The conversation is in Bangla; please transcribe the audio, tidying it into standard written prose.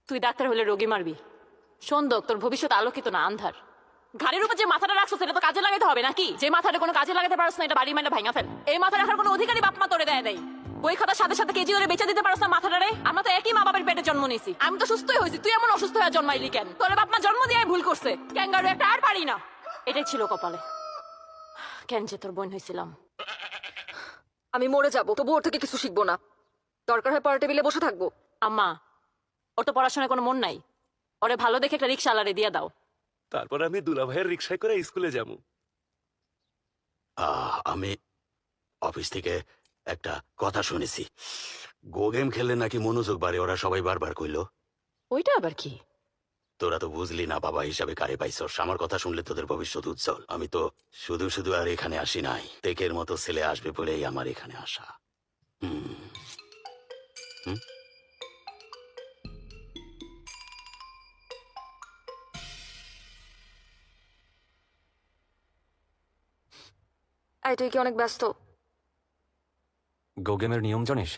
তুই ডাক্তার হলে রোগী মারবি। শোন দোক, তোর ভবিষ্যৎ আলোকিত না আন্ধার। ঘাড়ের উপর যে মাথাটা রাখছো সেটা তো কাজে লাগাতে হবে নাকি? যে মাথাটা কোনো কাজে লাগাতে পারছ না, এটা বাড়ি মাইনা ভাঙা ফেল। এই মাথা রাখার কোনো অধিকারই বাপ মা তোরে দেয় নাই। বই খাতার সাথে সাথে কেজি করে বেচে দিতে পারছ না মাথাটারে? আমরা তো একই মা বাবার পেটে জন্ম নিয়েছি। আমি তো সুস্থই হয়েছি, তুই এমন অসুস্থ হয়ে জন্মাইলি কেন? তোর বাপ মা জন্ম দিয়ে ভুল করছে। ক্যাঙ্গারু একটা আর পারি না। এটাই ছিল কপালে। কেন যে তোর বোন হয়েছিলাম। আমি মরে যাবো, তবু ওর থেকে কিছু শিখবো না। দরকার হয় পড়া টেবিলে বসে থাকবো। আম্মা, ওর তো পড়াশোনায় কোনো মন নাই। ওরে ভালো দেখে একটা রিক্সা আলারে দিয়ে দাও। তারপর আমি দুলাভাইয়ের রিক্সায় করে স্কুলে যাবো। আমি অফিস থেকে একটা কথা শুনেছি, গো গেম খেললে নাকি মনোযোগ বাড়ে, ওরা সবাই বারবার কইলো। ওইটা আবার কি? তোরা তো বুঝলি না বাবা হিসাবে কারে পাইছস। আমার কথা শুনলে তোদের ভবিষ্যৎ উজ্জ্বল। আমি তো শুধু শুধু আর এখানে আসি নাই, টেকের মতো ছেলে আসবে বলেই আমার এখানে আসা। এই তুই কি অনেক ব্যস্ত? গো গেমের নিয়ম জানিস?